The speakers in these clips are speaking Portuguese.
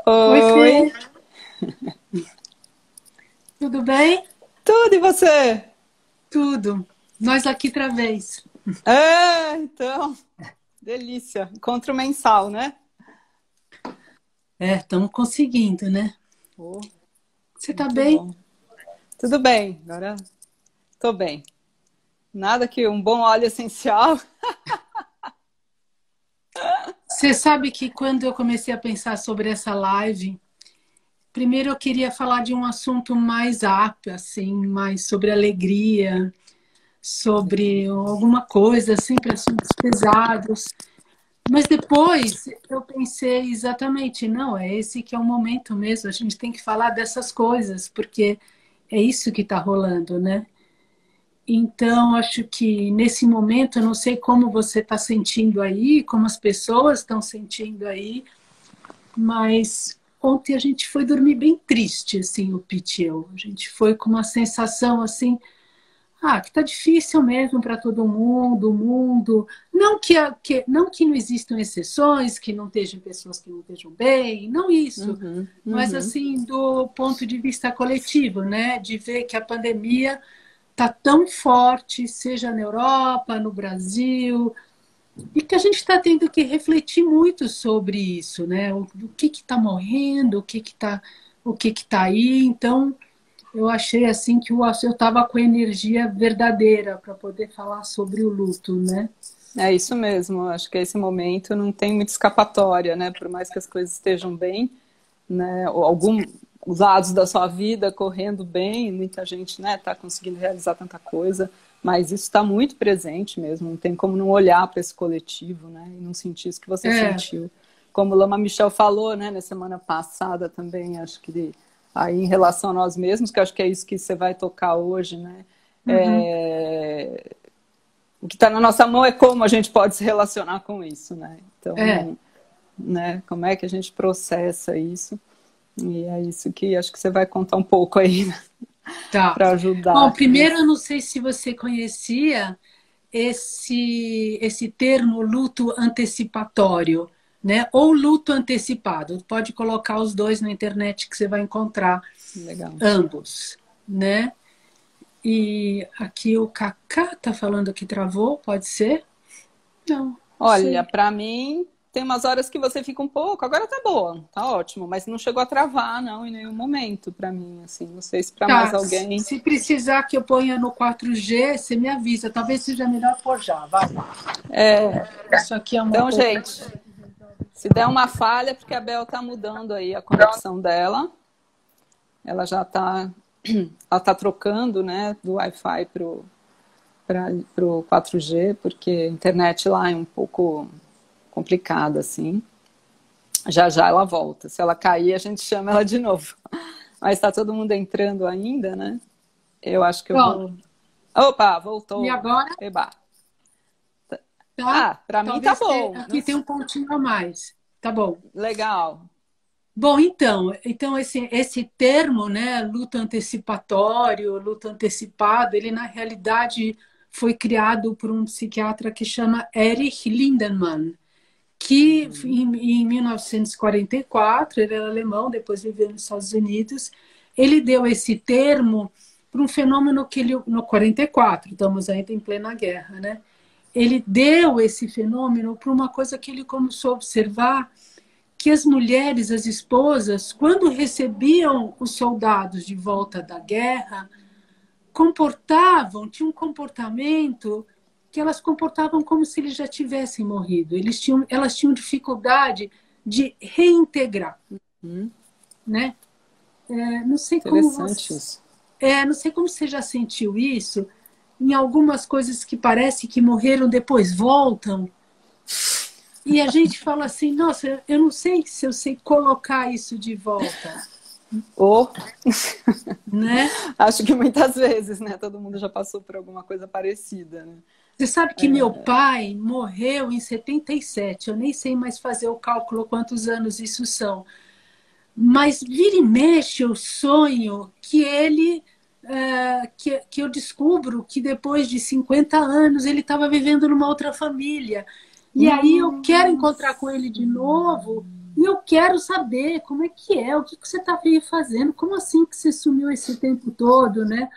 Oi, Oi, Fê, tudo bem? tudo e você? Tudo. Nós aqui outra vez. Então, delícia. Encontro mensal, né? É, estamos conseguindo, né? Oh, Você tá muito bem? bom. Tudo bem, agora tô bem. Nada que um bom óleo essencial. Você sabe que quando eu comecei a pensar sobre essa live, primeiro eu queria falar de um assunto mais up, assim, mais sobre alegria, Legal. sobre alguma coisa, sempre assuntos pesados. Mas depois eu pensei exatamente, não, é esse que é o momento mesmo, a gente tem que falar dessas coisas, porque é isso que está rolando, né? Então, acho que nesse momento, eu não sei como você está sentindo aí, como as pessoas estão sentindo aí, mas ontem a gente foi dormir bem triste, assim, o Pete e eu. A gente foi com uma sensação assim, que tá difícil mesmo para todo mundo, o mundo. Não que não existam exceções, que não estejam pessoas que não estejam bem, não isso, Uhum, mas uhum. assim, do ponto de vista coletivo, né? De ver que a pandemia está tão forte, seja na Europa, no Brasil, e que a gente está tendo que refletir muito sobre isso, né? O que está morrendo, o que está aí. Então, eu achei assim que eu estava com energia verdadeira para poder falar sobre o luto, né? É isso mesmo. Acho que esse momento não tem muita escapatória, né? Por mais que as coisas estejam bem, né? Ou alguns lados da sua vida correndo bem, muita gente, né, está conseguindo realizar tanta coisa, mas isso está muito presente mesmo, não tem como não olhar para esse coletivo, né, e não sentir isso que você É, sentiu. Como o Lama Michel falou, né, na semana passada também, acho que aí em relação a nós mesmos, que acho que é isso que você vai tocar hoje, né, uhum, o que está na nossa mão é como a gente pode se relacionar com isso, né, é, então, né, como é que a gente processa isso. E é isso que acho que você vai contar um pouco aí, né? tá. Para Bom, ajudar primeiro eu nesse. não sei se você conhecia esse termo luto antecipatório, né? Ou luto antecipado. Pode colocar os dois na internet que você vai encontrar Legal. ambos, né? E aqui o Kaká tá falando que travou, pode ser? Não, não Olha, sei. para mim, tem umas horas que você fica um pouco, agora tá boa, tá ótimo, mas não chegou a travar, não, em nenhum momento para mim, assim. Não sei se para mais Tá, alguém. se precisar que eu ponha no 4G, você me avisa. Talvez seja melhor pôr já, vai. Isso aqui é uma Então, coisa. gente, se der uma falha, porque a Bel tá mudando aí a conexão dela, ela já tá, ela tá trocando, né, do Wi-Fi pro 4G, porque a internet lá é um pouco complicada, assim. Já já ela volta. Se ela cair, a gente chama ela de novo. Mas está todo mundo entrando ainda, né? Eu acho que eu Pronto. vou. Opa, E voltou. agora, Eba. tá? Ah, para mim tá Talvez bom. Não... aqui tenha um pontinho a mais. Tá bom. Legal. Bom, então esse termo, né, luto antecipatório, luto antecipado, ele na realidade foi criado por um psiquiatra que chama Erich Lindemann, que Uhum. em 1944, ele era alemão, depois viveu nos Estados Unidos, ele deu esse termo para um fenômeno que ele, no 44, estamos ainda em plena guerra, né? Ele deu esse fenômeno para uma coisa que ele começou a observar, que as mulheres, as esposas, quando recebiam os soldados de volta da guerra, tinham um comportamento que elas comportavam como se eles já tivessem morrido. Elas tinham dificuldade de reintegrar, Hum, né? Não sei como interessante você, isso. não sei como você já sentiu isso. Em algumas coisas que parece que morreram depois voltam. E a gente fala assim, nossa, eu não sei se eu sei colocar isso de volta, Ou, né? acho que muitas vezes, né? Todo mundo já passou por alguma coisa parecida, né? Você sabe que meu pai morreu em 77. Eu nem sei mais fazer o cálculo quantos anos isso são. Mas vira e mexe eu sonho que ele. Que eu descubro que depois de 50 anos ele estava vivendo numa outra família. E aí eu quero encontrar com Nossa. ele de novo E eu quero saber como é que é, o que você está fazendo, como assim que você sumiu esse tempo todo, né?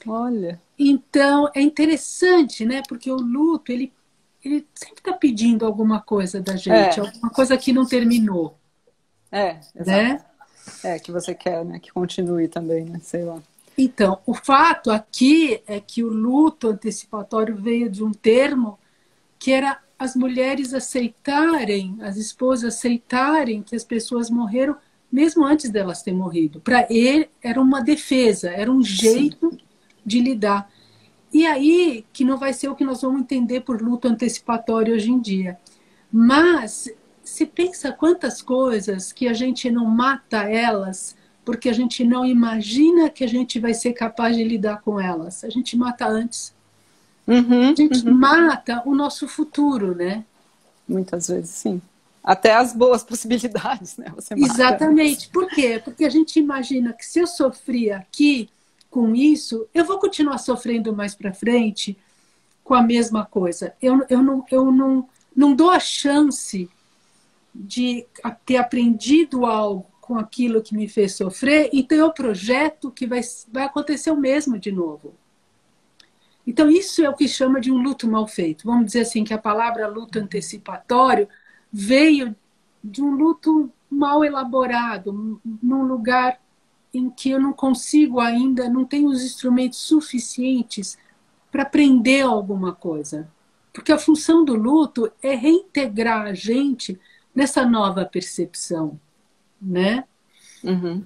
Olha. Então, é interessante, né? Porque o luto, ele sempre está pedindo alguma coisa da gente, É, alguma coisa que não terminou, exato. né? É, que você quer, né? Que continue também, né? Sei lá. Então, o fato aqui é que o luto antecipatório veio de um termo que era as mulheres aceitarem, as esposas aceitarem que as pessoas morreram mesmo antes delas terem morrido. Para ele, era uma defesa, era um Sim. jeito de lidar. E aí, que não vai ser o que nós vamos entender por luto antecipatório hoje em dia. Mas se pensa quantas coisas que a gente não mata elas porque a gente não imagina que a gente vai ser capaz de lidar com elas. A gente mata antes. Uhum, A gente uhum. mata o nosso futuro, né? Muitas vezes, sim. Até as boas possibilidades, né? Você mata antes. Exatamente. Por quê? Porque a gente imagina que se eu sofri aqui com isso, eu vou continuar sofrendo mais para frente com a mesma coisa. Eu não dou a chance de ter aprendido algo com aquilo que me fez sofrer, então eu projeto que vai acontecer o mesmo de novo. Então, isso é o que chama de um luto mal feito. Vamos dizer assim, que a palavra luto antecipatório veio de um luto mal elaborado, num lugar em que eu não consigo ainda, não tenho os instrumentos suficientes para aprender alguma coisa. Porque a função do luto é reintegrar a gente nessa nova percepção, né? Uhum.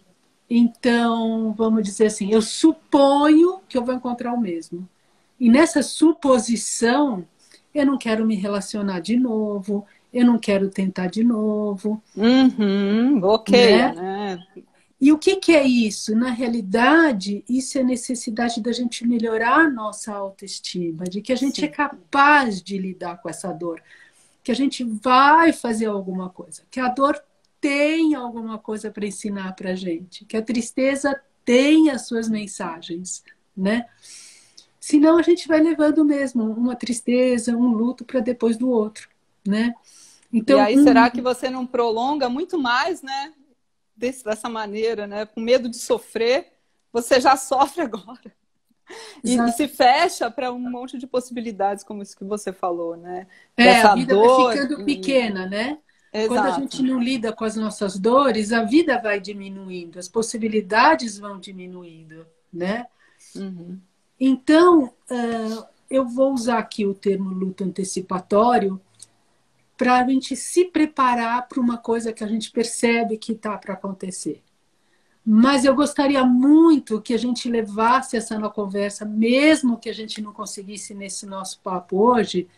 Então, vamos dizer assim, eu suponho que eu vou encontrar o mesmo. E nessa suposição, eu não quero me relacionar de novo, eu não quero tentar de novo, Uhum. Bloqueia, né? né? E o que, que é isso? Na realidade, isso é necessidade da gente melhorar a nossa autoestima, de que a gente é Sim. capaz de lidar com essa dor, que a gente vai fazer alguma coisa, que a dor tem alguma coisa para ensinar para a gente, que a tristeza tem as suas mensagens, né? Senão a gente vai levando mesmo uma tristeza, um luto para depois do outro, né? E Então, aí, será que você não prolonga muito mais, né? Dessa maneira, né? Com medo de sofrer, você já sofre agora. E se fecha para um monte de possibilidades, como isso que você falou, né? a Dessa vida vai dor. ficando pequena, né? Quando a gente Exato. não lida com as nossas dores, a vida vai diminuindo, as possibilidades vão diminuindo, né? Uhum. Então, eu vou usar aqui o termo luto antecipatório para a gente se preparar para uma coisa que a gente percebe que está para acontecer. Mas eu gostaria muito que a gente levasse essa na conversa, mesmo que a gente não conseguisse nesse nosso papo hoje,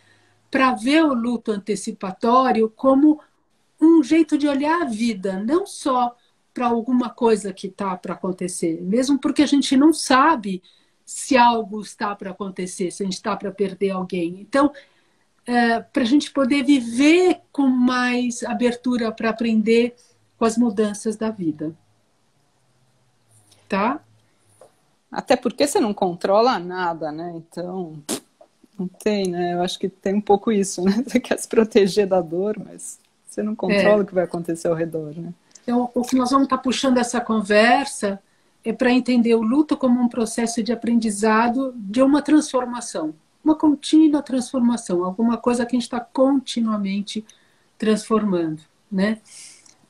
para ver o luto antecipatório como um jeito de olhar a vida, não só para alguma coisa que está para acontecer, mesmo porque a gente não sabe se algo está para acontecer, se a gente está para perder alguém. Então, para a gente poder viver com mais abertura para aprender com as mudanças da vida, tá? Até porque você não controla nada, né? Então, não tem, né? Eu acho que tem um pouco isso, né? Você quer se proteger da dor, mas você não controla É. o que vai acontecer ao redor, né? Então, o que nós vamos estar puxando essa conversa é para entender o luto como um processo de aprendizado de uma transformação, uma contínua transformação, alguma coisa que a gente está continuamente transformando, né?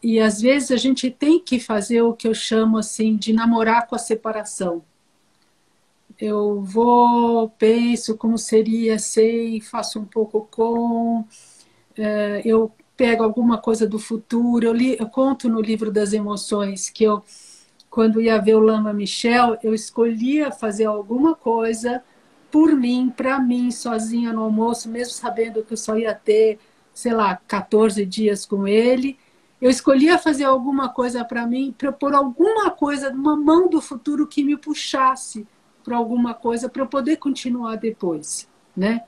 E às vezes a gente tem que fazer o que eu chamo assim de namorar com a separação. Eu vou, penso como seria, sei, faço um pouco com, eu pego alguma coisa do futuro, eu conto no livro das emoções que eu, quando ia ver o Lama Michel, eu escolhia fazer alguma coisa por mim, para mim, sozinha no almoço, mesmo sabendo que eu só ia ter, sei lá, 14 dias com ele. Eu escolhia fazer alguma coisa para mim, para pôr alguma coisa, uma mão do futuro que me puxasse para alguma coisa para eu poder continuar depois, né?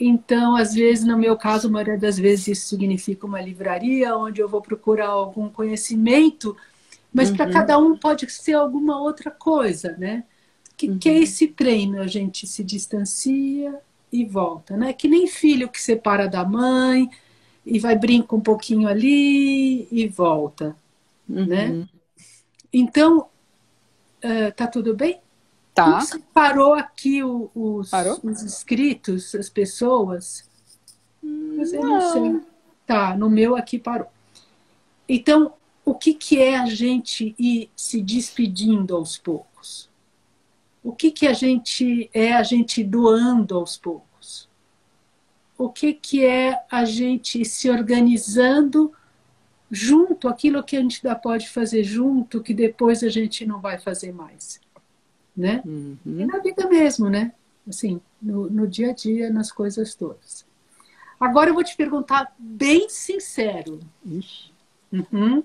Então, às vezes, no meu caso, a maioria das vezes isso significa uma livraria onde eu vou procurar algum conhecimento, mas para Uhum, cada um pode ser alguma outra coisa, né? Que é uhum. esse treino, a gente se distancia e volta, né? Que nem filho que separa da mãe, e vai brincar um pouquinho ali e volta, né? Então, tá tudo bem? Tá. Você parou aqui Parou? os inscritos, as pessoas? Mas eu não sei. Não. Tá, no meu aqui parou. Então, o que, que é a gente ir se despedindo aos poucos? O que, que a gente doando aos poucos? O que, que é a gente se organizando junto, aquilo que a gente ainda pode fazer junto, que depois a gente não vai fazer mais, né? E na vida mesmo, né? Assim, no dia a dia, nas coisas todas. Agora eu vou te perguntar bem sincero. Uhum.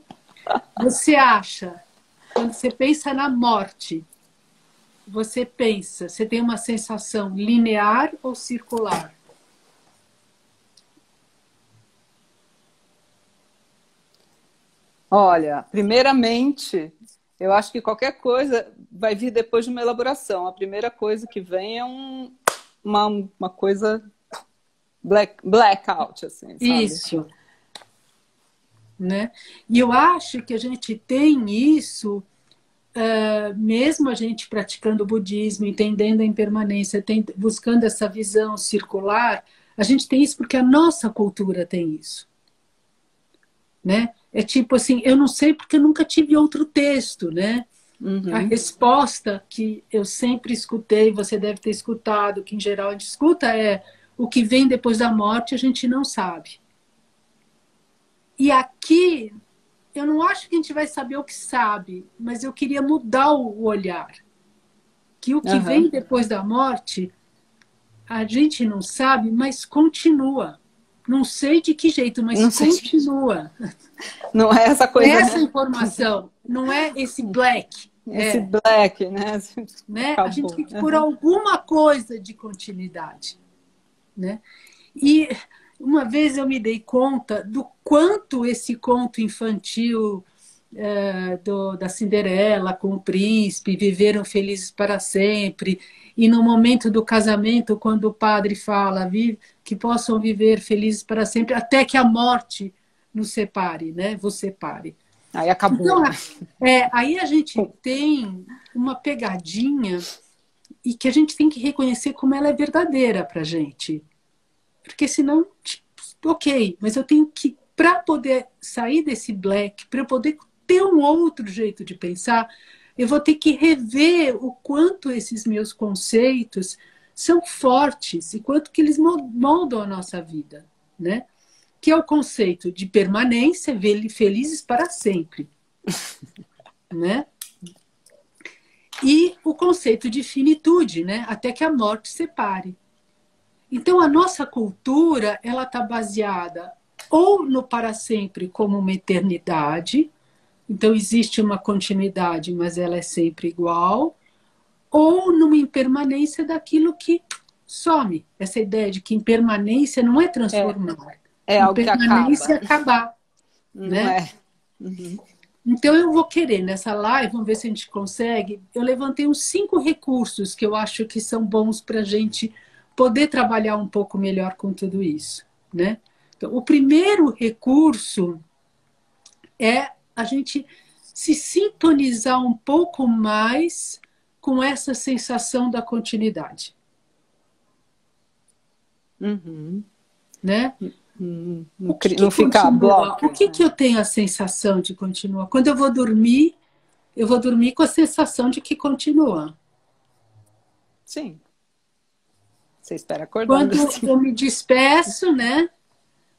Você acha, quando você pensa na morte, você tem uma sensação linear ou circular? Olha, primeiramente, eu acho que qualquer coisa vai vir depois de uma elaboração. A primeira coisa que vem é uma coisa blackout, assim, sabe? Isso, né? E eu acho que a gente tem isso, mesmo a gente praticando o budismo, entendendo a impermanência, buscando essa visão circular, a gente tem isso porque a nossa cultura tem isso, né? É tipo assim, eu não sei porque eu nunca tive outro texto, né? A resposta que eu sempre escutei, você deve ter escutado, que em geral a gente escuta é: o que vem depois da morte a gente não sabe. E aqui, eu não acho que a gente vai saber o que sabe, mas eu queria mudar o olhar. Que o que vem depois da morte, a gente não sabe, mas continua. Não sei de que jeito, mas Não sei. continua. Não é essa coisa, Essa né? informação, não é esse black. Esse black, né? Né? A gente Acabou. tem que pôr alguma coisa de continuidade, né? E uma vez eu me dei conta do quanto esse conto infantil da Cinderela com o príncipe, viveram felizes para sempre, e no momento do casamento, quando o padre fala que possam viver felizes para sempre, até que a morte nos separe, né? Vos separe. Aí acabou. Então, aí a gente tem uma pegadinha e que a gente tem que reconhecer como ela é verdadeira para a gente. Porque senão, ok, mas eu tenho que, para poder sair desse black, para eu poder ter um outro jeito de pensar, eu vou ter que rever o quanto esses meus conceitos são fortes e quanto que eles moldam a nossa vida, né? Que é o conceito de permanência, felizes para sempre, né? E o conceito de finitude, né? Até que a morte separe. Então, a nossa cultura, ela está baseada ou no para sempre como uma eternidade, então existe uma continuidade, mas ela é sempre igual, ou numa impermanência daquilo que some. Essa ideia de que impermanência não é transformar. É algo que Impermanência é acaba. acabar. Não Né? Então eu vou querer, nessa live, vamos ver se a gente consegue, eu levantei uns 5 recursos que eu acho que são bons para a gente poder trabalhar um pouco melhor com tudo isso. Né? Então, o primeiro recurso é a gente se sintonizar um pouco mais com essa sensação da continuidade. Né? Não ficar bloco. O que eu tenho a sensação de continuar? Quando eu vou dormir com a sensação de que continua. Sim. Você espera acordando. Quando assim. eu me despeço, né?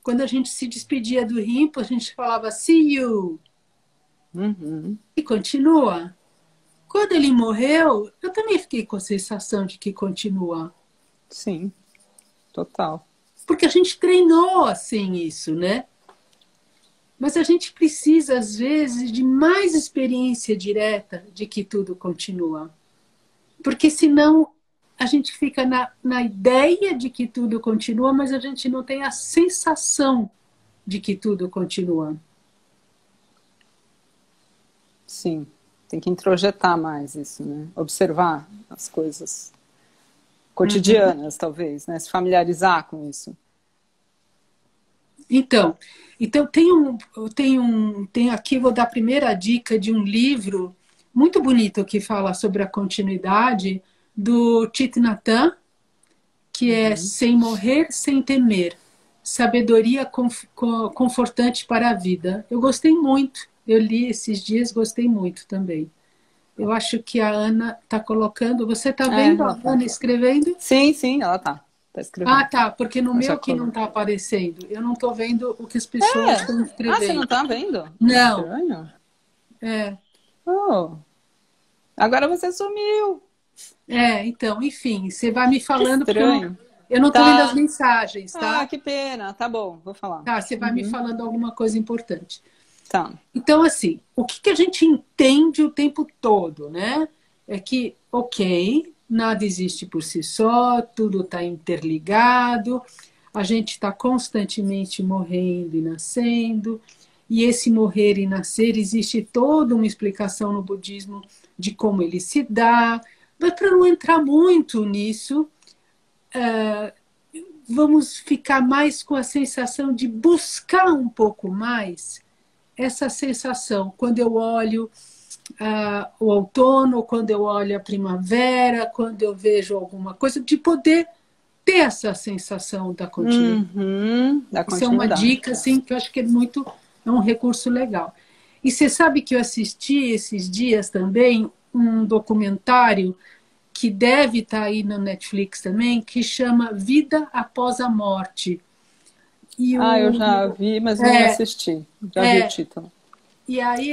Quando a gente se despedia do Rimpo, a gente falava see you. E continua. Quando ele morreu, eu também fiquei com a sensação de que continua. Sim, total. Porque a gente treinou assim isso, né? Mas a gente precisa, às vezes, de mais experiência direta de que tudo continua. Porque senão a gente fica na ideia de que tudo continua, mas a gente não tem a sensação de que tudo continua. Sim, tem que introjetar mais isso, né? Observar as coisas cotidianas, talvez, né? Se familiarizar com isso. Então, então tem aqui, vou dar a primeira dica de um livro muito bonito que fala sobre a continuidade do Thich Nhat Hanh, que é Uhum. Sem Morrer, Sem Temer, Sabedoria Confortante para a Vida. Eu gostei muito, eu li esses dias, gostei muito também. Eu acho que a Ana está colocando. Você está É, vendo ela a tá. Ana escrevendo? Sim, sim, ela tá. Tá Ah, escrevendo. tá, porque no Ela já meu que não colou. está aparecendo. Eu não estou vendo o que as pessoas É. estão Ah, você escrevendo. não tá vendo? Que Não, estranho. é, Oh, agora você sumiu. então, enfim, você vai me Que falando porque estranho. eu não estou vendo as Tá. mensagens, Ah, tá? que pena. Tá bom, vou falar. Tá, você vai me Uhum. falando alguma coisa importante. Tá. Então, assim, o que a gente entende o tempo todo, né? É que, ok, nada existe por si só, tudo está interligado, a gente está constantemente morrendo e nascendo, e esse morrer e nascer existe toda uma explicação no budismo de como ele se dá, mas para não entrar muito nisso, vamos ficar mais com a sensação de buscar um pouco mais essa sensação quando eu olho o outono, quando eu olho a primavera, quando eu vejo alguma coisa, de poder ter essa sensação da continuidade. Uhum. Da Isso é uma continuidade. dica assim, que eu acho que é um recurso legal. E você sabe que eu assisti esses dias também um documentário que deve estar aí no Netflix também, que chama Vida Após a Morte. E Ah, eu o, já vi, mas não é, assisti. Já vi o é, título. E aí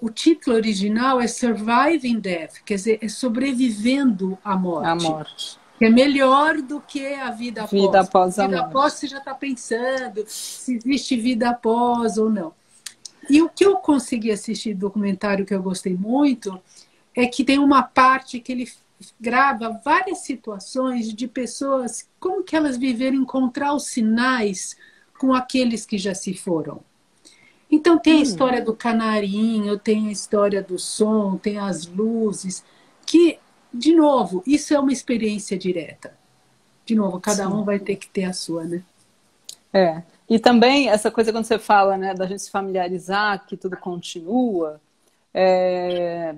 o título original é Surviving Death, quer dizer, é sobrevivendo à A morte, morte. que é melhor do que a vida Vida após. após a Vida após morte. você já está pensando se existe vida após ou não. E o que eu consegui assistir do documentário que eu gostei muito é que tem uma parte que ele grava várias situações de pessoas, como que elas viveram encontrar os sinais com aqueles que já se foram. Então tem a história do canarinho, tem a história do som, tem as luzes, que, de novo, isso é uma experiência direta. De novo, cada um Sim. vai ter que ter a sua, né? É. E também essa coisa quando você fala, né, da gente se familiarizar, que tudo continua, é,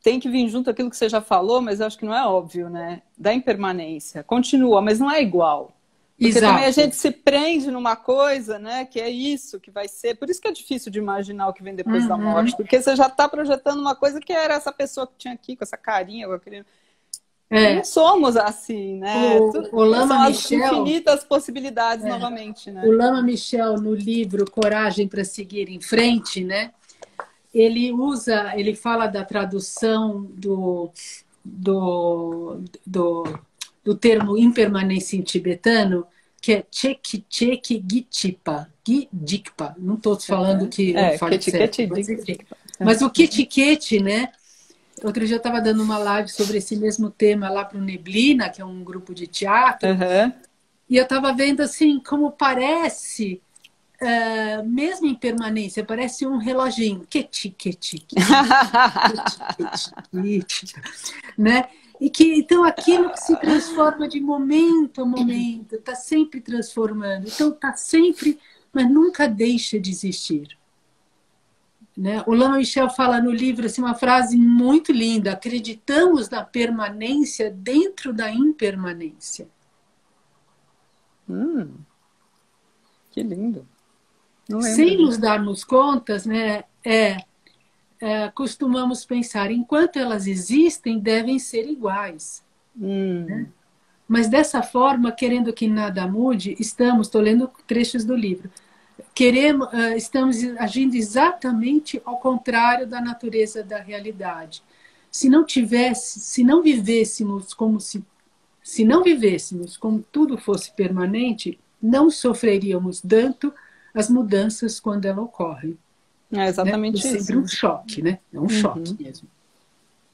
tem que vir junto aquilo que você já falou, mas eu acho que não é óbvio, né? Da impermanência. Continua, mas não é igual. Porque também a Exato. gente se prende numa coisa, né? Que é isso que vai ser. Por isso que é difícil de imaginar o que vem depois da Uhum. morte. Porque você já está projetando uma coisa que era essa pessoa que tinha aqui, com essa carinha, com aquele. E não É, somos assim, né? o Lama São as Michel, infinitas possibilidades novamente, o né? Lama Michel no livro Coragem para Seguir em Frente, né? Ele fala da tradução do, do termo impermanência em tibetano, que é Chek Chek Gitpa, Gidikpa. Não estou falando que eu fale certo, Keti, mas enfim. Mas o Kitiquete, né? Outro dia eu estava dando uma live sobre esse mesmo tema lá para o Neblina, que é um grupo de teatro, Uhum. e eu estava vendo assim como parece, mesmo em permanência, parece um reloginho. Queti, né? E que então aquilo que se transforma de momento a momento, está sempre transformando. Então está sempre, mas nunca deixa de existir. Né? O Lama Michel fala no livro assim, uma frase muito linda: acreditamos na permanência dentro da impermanência. Que lindo. Não lembro Sem nos disso. darmos contas, né, costumamos pensar, enquanto elas existem, devem ser iguais. Né? Mas dessa forma, querendo que nada mude, estou lendo trechos do livro, estamos agindo exatamente ao contrário da natureza da realidade. Se não vivêssemos se não vivêssemos como tudo fosse permanente, não sofreríamos tanto as mudanças quando elas ocorrem. É Né? É exatamente sempre isso. um choque, né? É um choque Uhum. mesmo.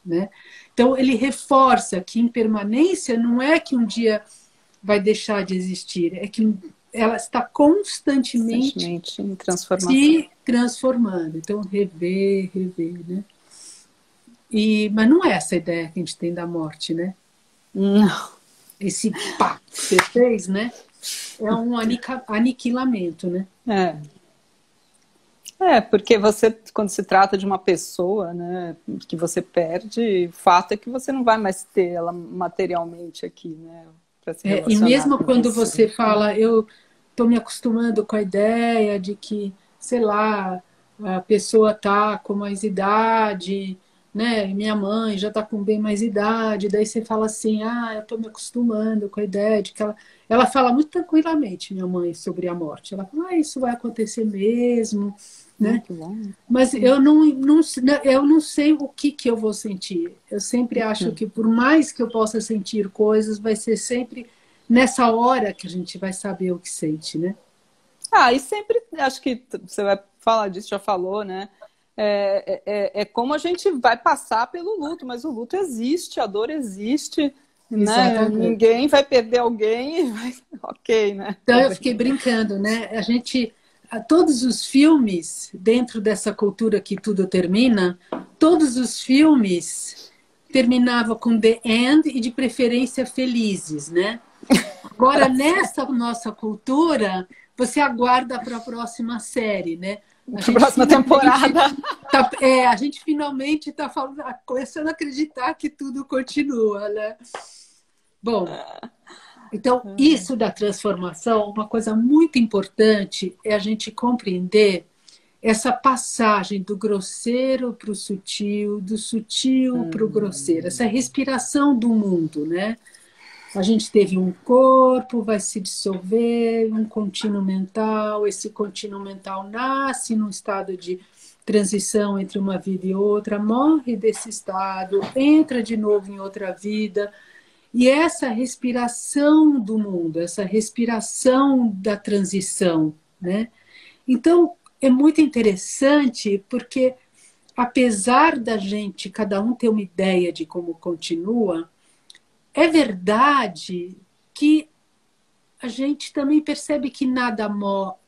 Né? Então, ele reforça que impermanência não é que um dia vai deixar de existir, é que ela está constantemente Constantemente em transformação. se transformando. Então, rever, né? Mas não é essa a ideia que a gente tem da morte, né? Não. Esse pá que você fez, né? é um aniquilamento, né? Porque você, quando se trata de uma pessoa, né, que você perde, o fato é que você não vai mais ter ela materialmente aqui, né, para se E relacionar mesmo com quando você. você fala, eu estou me acostumando com a ideia de que, sei lá, a pessoa está com mais idade, né? Minha mãe já está com bem mais idade, daí você fala assim, eu estou me acostumando com a ideia de que ela fala muito tranquilamente, minha mãe, sobre a morte. Ela fala, isso vai acontecer mesmo, né? Que bom. Mas eu não sei o que eu vou sentir. Eu sempre acho que por mais que eu possa sentir coisas, vai ser sempre nessa hora que a gente vai saber o que sente, né? E sempre, acho que você vai falar disso, já falou, né? É como a gente vai passar pelo luto, mas o luto existe, a dor existe, né? Exatamente. Ninguém vai perder alguém e vai... Ok, né? Então eu fiquei brincando, né? Todos os filmes, dentro dessa cultura que tudo termina, todos os filmes terminavam com the end e de preferência felizes, né? Agora, nessa nossa cultura, você aguarda para a próxima série, né? A próxima temporada. A gente finalmente está começando a acreditar que tudo continua, né? Bom, então, isso da transformação, uma coisa muito importante é a gente compreender essa passagem do grosseiro para o sutil, do sutil para o grosseiro, essa respiração do mundo, né? A gente teve um corpo, vai se dissolver, um contínuo mental, esse contínuo mental nasce num estado de transição entre uma vida e outra, morre desse estado, entra de novo em outra vida. E essa respiração do mundo, essa respiração da transição, né? Então, é muito interessante porque, apesar da gente, cada um ter uma ideia de como continua, é verdade que a gente também percebe que nada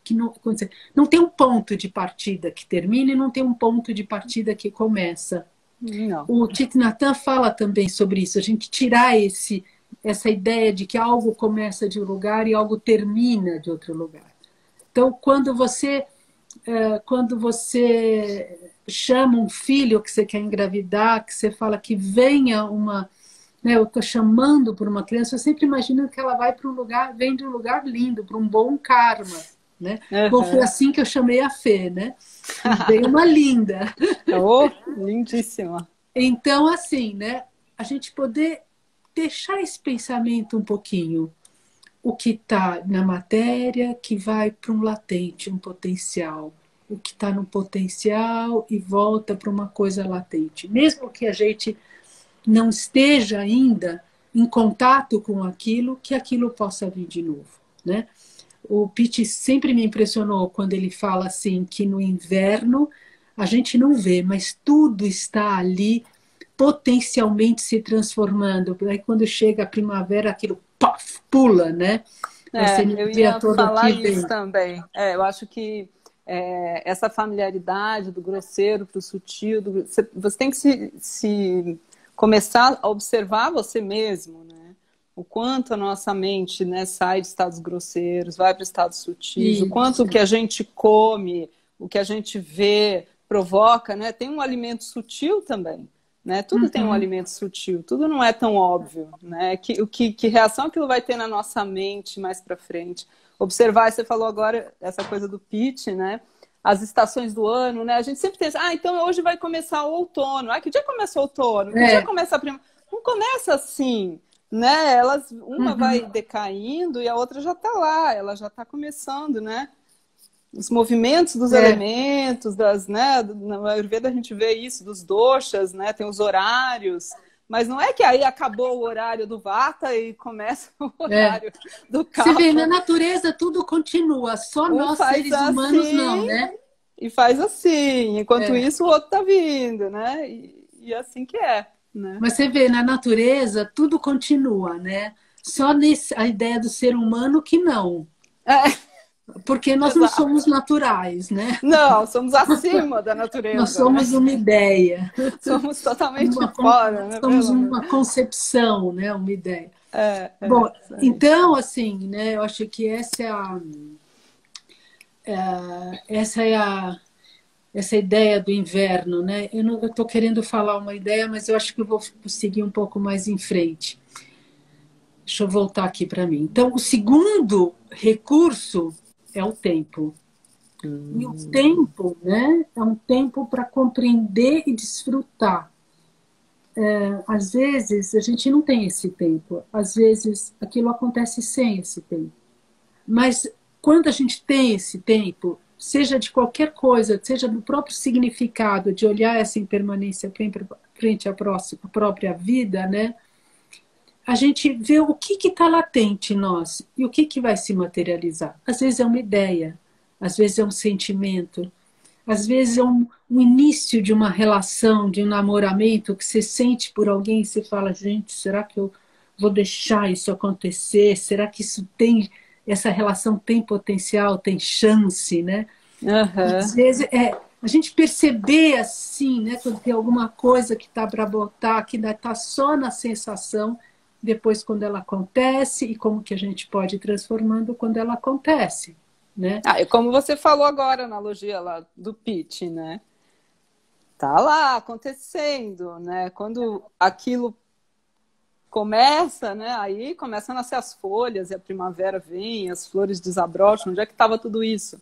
que não tem um ponto de partida que termina e não tem um ponto de partida que começa. Não. O Thich Nhat Hanh fala também sobre isso, a gente tirar essa ideia de que algo começa de um lugar e algo termina de outro lugar. Então, quando você chama um filho que você quer engravidar, que você fala que venha eu estou chamando por uma criança, eu sempre imagino que ela vem de um lugar lindo, para um bom karma, né? Bom, foi assim que eu chamei a Fê, né? Veio uma linda. Lindíssima. Então, assim, né? A gente poder deixar esse pensamento um pouquinho, o que está na matéria que vai para um latente, um potencial, o que está no potencial e volta para uma coisa latente, mesmo que a gente não esteja ainda em contato com aquilo, que aquilo possa vir de novo, né? O Pitt sempre me impressionou quando ele fala assim que no inverno a gente não vê, mas tudo está ali potencialmente se transformando. Aí quando chega a primavera, aquilo pula, né? Eu ia falar isso também. Eu acho que essa familiaridade do grosseiro para o sutil, você tem que se começar a observar você mesmo, né? O quanto a nossa mente, né, sai de estados grosseiros, vai para estados sutis, o quanto o que a gente come, o que a gente vê, provoca, né? Tem um alimento sutil também, né? Tudo tem um alimento sutil, tudo não é tão óbvio, né? Que reação aquilo vai ter na nossa mente mais para frente. Observar, você falou agora essa coisa do Pitt, né? As estações do ano, né? A gente sempre pensa, então hoje vai começar o outono. Que dia começa o outono? Que dia começa a primavera? Não começa assim, né? Uma vai decaindo e a outra já está lá, ela já está começando, né? Os movimentos dos elementos, né? Na Ayurveda a gente vê isso, dos doshas, né? Tem os horários. Mas não é que aí acabou o horário do Vata e começa o horário do Kapha. Você vê, na natureza tudo continua, só nós seres humanos não, né? E faz assim, enquanto isso o outro tá vindo, né? E assim que é, né? Mas você vê, na natureza tudo continua, né? Só a ideia do ser humano que não. Porque nós não somos naturais, né? Não, somos acima da natureza. Nós somos uma ideia. Somos totalmente fora, né? Somos uma concepção, né? Uma ideia. Bom, isso aí. então, assim, né, eu acho que essa é essa ideia do inverno, né? Eu estou querendo falar uma ideia, mas eu acho que eu vou seguir um pouco mais em frente. Deixa eu voltar aqui para mim. Então, o segundo recurso é o tempo. E o tempo, né, é um tempo para compreender e desfrutar. Às vezes, a gente não tem esse tempo. Às vezes, aquilo acontece sem esse tempo. Mas quando a gente tem esse tempo, seja de qualquer coisa, seja do próprio significado de olhar essa impermanência frente à própria vida, né? A gente vê o que está latente em nós e o que vai se materializar. Às vezes é uma ideia, às vezes é um sentimento, às vezes é um início de uma relação, de um namoramento que você sente por alguém e você fala, gente, será que eu vou deixar isso acontecer? Será que essa relação tem potencial, tem chance, né? Às vezes a gente perceber assim, né, quando tem alguma coisa que está para botar, que ainda está só na sensação, depois quando ela acontece e como que a gente pode ir transformando quando ela acontece, né? E como você falou agora, a analogia lá do pitch, né? Tá lá acontecendo, né? Quando aquilo começa, né? Aí começam a nascer as folhas e a primavera vem, as flores desabrocham. Onde é que estava tudo isso?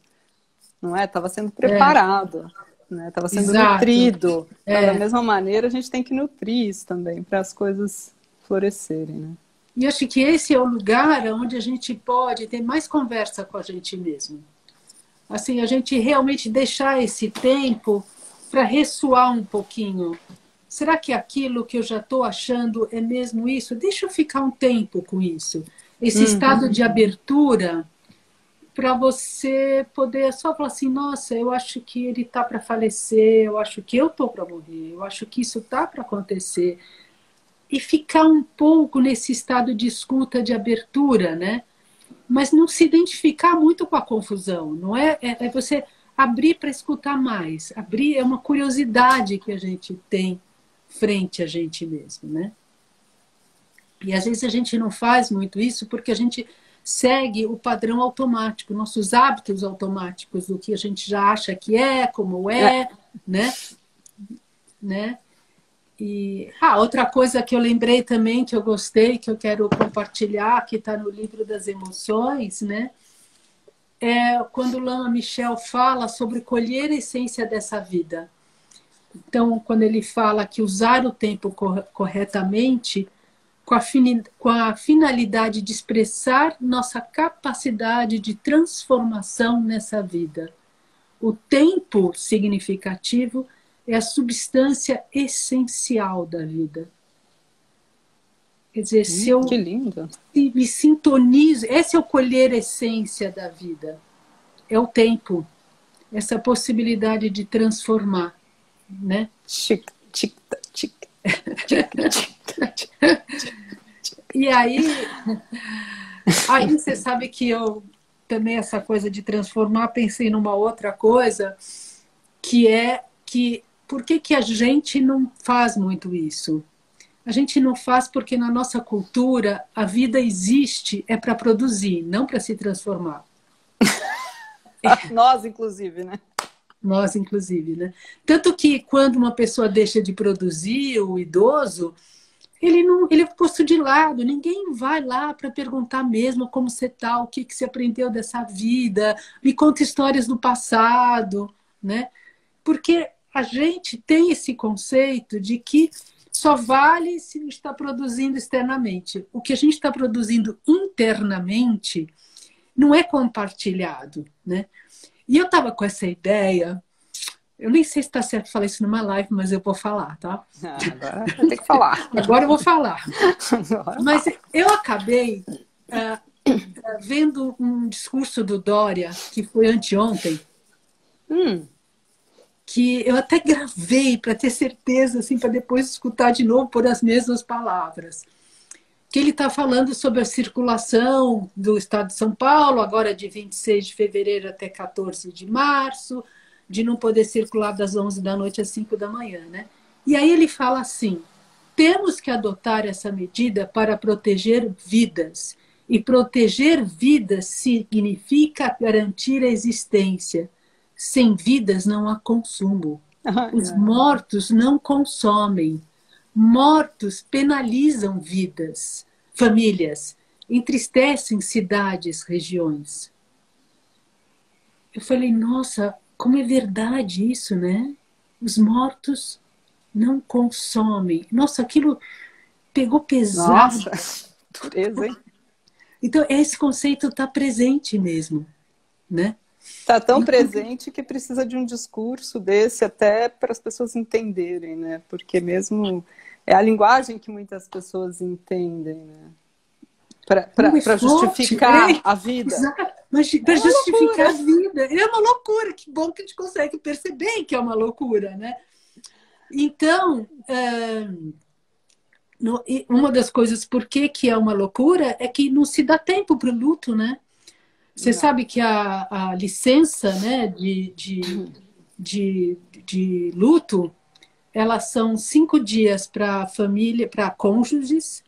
Não é? Estava sendo preparado, né? Estava sendo nutrido. Então, da mesma maneira, a gente tem que nutrir isso também para as coisas florescerem, né? E acho que esse é o lugar onde a gente pode ter mais conversa com a gente mesmo. Assim, a gente realmente deixar esse tempo para ressoar um pouquinho. Será que aquilo que eu já estou achando é mesmo isso? Deixa eu ficar um tempo com isso. Esse estado de abertura para você poder só falar assim, nossa, eu acho que ele está para falecer, eu acho que eu estou para morrer, eu acho que isso está para acontecer. E ficar um pouco nesse estado de escuta, de abertura, né? Mas não se identificar muito com a confusão, não é? É você abrir para escutar mais. Abrir é uma curiosidade que a gente tem frente a gente mesmo, né? E às vezes a gente não faz muito isso porque a gente segue o padrão automático, nossos hábitos automáticos do que a gente já acha que é, como é, né? E outra coisa que eu lembrei também, que eu gostei, que eu quero compartilhar, que está no livro das emoções, né? É quando Lama Michel fala sobre colher a essência dessa vida. Então, quando ele fala que usar o tempo corretamente, com a finalidade de expressar nossa capacidade de transformação nessa vida. O tempo significativo é a substância essencial da vida. Quer dizer, se eu que lindo. me sintonizo, esse é o colher a essência da vida. É o tempo, essa possibilidade de transformar, né? E aí você sabe que eu também essa coisa de transformar, pensei numa outra coisa, que é que por que a gente não faz muito isso? A gente não faz porque na nossa cultura a vida existe é para produzir, não para se transformar. Nós, inclusive, né? Nós, inclusive, né? Tanto que quando uma pessoa deixa de produzir, o idoso, ele é posto de lado, ninguém vai lá para perguntar mesmo como você está, o que você aprendeu dessa vida, me conta histórias do passado, né? Porque a gente tem esse conceito de que só vale se está produzindo externamente. O que a gente está produzindo internamente não é compartilhado, né? E eu estava com essa ideia, eu nem sei se está certo falar isso numa live, mas eu vou falar, tá? Agora vai ter que falar. Agora eu vou falar. Mas eu acabei vendo um discurso do Dória, que foi anteontem, que eu até gravei para ter certeza, assim, para depois escutar de novo por as mesmas palavras. Que ele está falando sobre a circulação do estado de São Paulo, agora de 26 de fevereiro até 14 de março, de não poder circular das 11 da noite às 5 da manhã, né? E aí ele fala assim, temos que adotar essa medida para proteger vidas. E proteger vidas significa garantir a existência. Sem vidas não há consumo. Os mortos não consomem. Mortos penalizam vidas, famílias, entristecem cidades, regiões. Eu falei, nossa, como é verdade isso, né? Os mortos não consomem. Nossa, aquilo pegou pesado. Nossa, dureza, hein? Então, esse conceito está presente mesmo, né? Está tão presente que precisa de um discurso desse até para as pessoas entenderem, né? Porque mesmo é a linguagem que muitas pessoas entendem, né? Para justificar a vida. Mas para justificar a vida. É uma loucura. Que bom que a gente consegue perceber que é uma loucura, né? Então, uma das coisas por que é uma loucura é que não se dá tempo para o luto, né? Você sabe que a licença, né, de luto, elas são 5 dias para família, para cônjuges,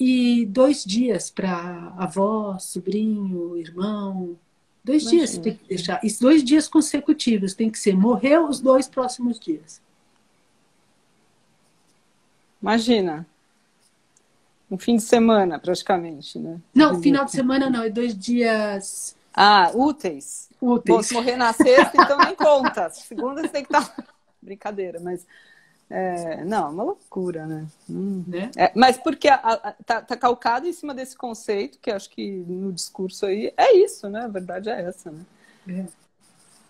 e 2 dias para avó, sobrinho, irmão. 2 dias você tem que deixar. E 2 dias consecutivos. Tem que ser morreu os 2 próximos dias. Imagina. Um fim de semana, praticamente, né? Não, final de semana não. É 2 dias... úteis. Úteis. Bom, se morrer na sexta, então nem conta. Segunda você tem que estar... Brincadeira, mas... não, é uma loucura, né? Né? Mas porque tá calcado em cima desse conceito, que acho que no discurso aí é isso, né? A verdade é essa, né?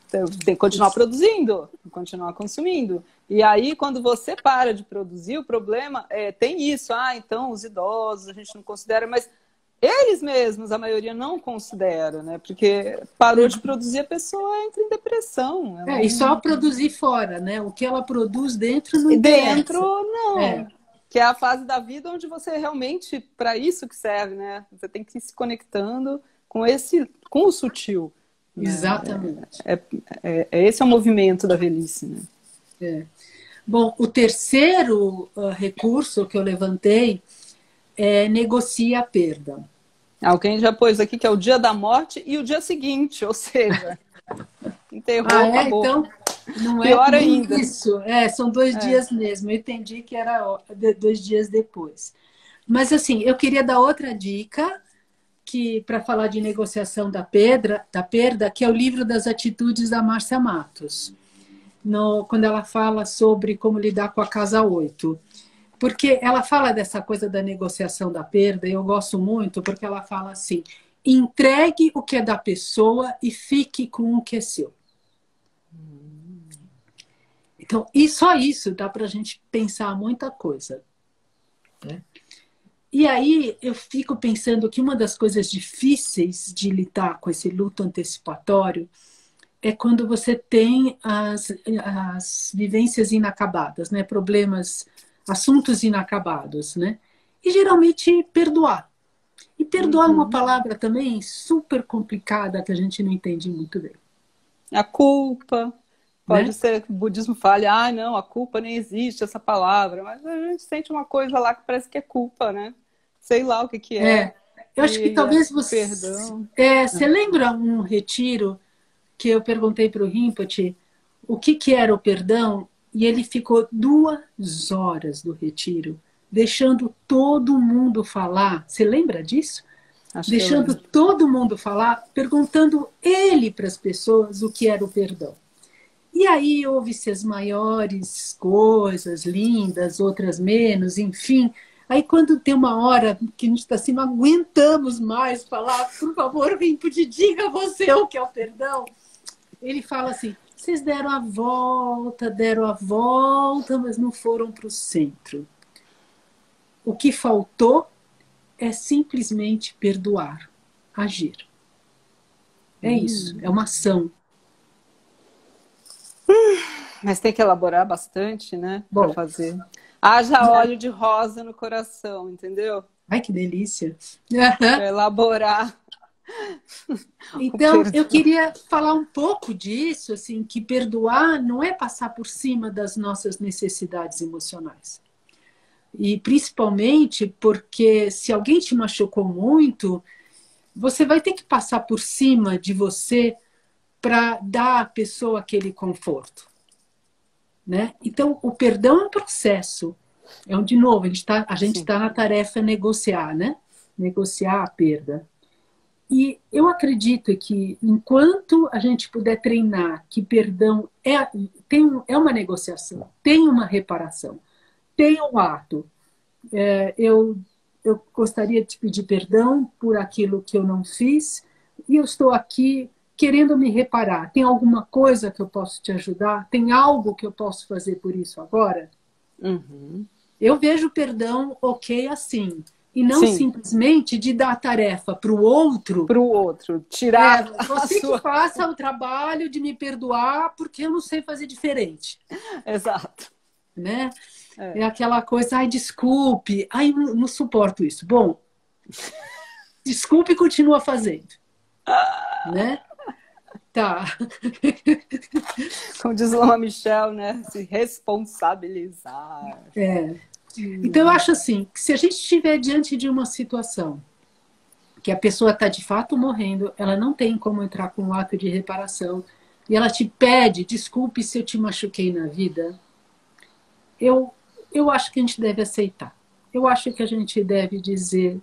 Então, tem que continuar produzindo, continuar consumindo. E aí, quando você para de produzir, o problema tem isso. Então, os idosos a gente não considera, mas eles mesmos, a maioria, não considera, né? Porque parou de produzir, a pessoa entra em depressão. E só produzir fora, né? O que ela produz dentro não dentro, não. Que é a fase da vida onde você realmente, para isso que serve, né? Você tem que ir se conectando com o sutil. Exatamente. Esse é o movimento da velhice, né? Bom, o terceiro recurso que eu levantei é negocia a perda. Alguém já pôs aqui que é o dia da morte e o dia seguinte, ou seja, enterrou, acabou. Então, não pior é ainda. Isso, são 2 dias mesmo. Eu entendi que era 2 dias depois. Mas assim, eu queria dar outra dica para falar de negociação da perda, que é o livro das atitudes da Márcia Matos. Quando ela fala sobre como lidar com a casa 8. Porque ela fala dessa coisa da negociação da perda, e eu gosto muito, porque ela fala assim, entregue o que é da pessoa e fique com o que é seu. Então, e só isso dá para a gente pensar muita coisa. Né? E aí eu fico pensando que uma das coisas difíceis de lidar com esse luto antecipatório é quando você tem as vivências inacabadas, né? Problemas, assuntos inacabados, né? E geralmente perdoar. E perdoar é uma palavra também super complicada que a gente não entende muito bem. A culpa. Pode ser que o budismo fale, não, a culpa nem existe, essa palavra. Mas a gente sente uma coisa lá que parece que é culpa, né? Sei lá o que é. Eu acho que talvez você... Perdão. Você lembra um retiro que eu perguntei para o Rinpoche o que era o perdão? E ele ficou 2 horas do retiro, deixando todo mundo falar. Você lembra disso? Deixando todo mundo falar, perguntando ele para as pessoas o que era o perdão. E aí houve-se as maiores coisas, lindas, outras menos, enfim. Aí quando tem uma hora que a gente está assim, não aguentamos mais falar, por favor, Rinpoche, diga você o que é o perdão. Ele fala assim, vocês deram a volta, mas não foram para o centro. O que faltou é simplesmente perdoar, agir. É isso, é uma ação. Mas tem que elaborar bastante, né? Para fazer. Haja óleo de rosa no coração, entendeu? Ai, que delícia. Para elaborar. Então, eu queria falar um pouco disso, assim, que perdoar não é passar por cima das nossas necessidades emocionais. E principalmente porque se alguém te machucou muito, você vai ter que passar por cima de você para dar à pessoa aquele conforto, né? Então, o perdão é um processo. De novo, a gente Sim. tá na tarefa negociar, né? Negociar a perda. E eu acredito que enquanto a gente puder treinar que perdão é uma negociação, tem uma reparação, tem um ato. Eu gostaria de te pedir perdão por aquilo que eu não fiz e eu estou aqui querendo me reparar. Tem alguma coisa que eu posso te ajudar? Tem algo que eu posso fazer por isso agora? Uhum. Eu vejo perdão ok assim. E não Sim, simplesmente de dar a tarefa para o outro. para o outro, tirar a Você que sua... faça o trabalho de me perdoar porque eu não sei fazer diferente. Exato. Né? É aquela coisa, ai, desculpe, ai, não suporto isso. Bom, desculpe e continua fazendo. Né? Tá. Como diz Loma Michel, né? Se responsabilizar. Então, eu acho assim, que se a gente estiver diante de uma situação que a pessoa está de fato morrendo, ela não tem como entrar com um ato de reparação, e ela te pede, desculpe se eu te machuquei na vida, eu acho que a gente deve aceitar. Eu acho que a gente deve dizer,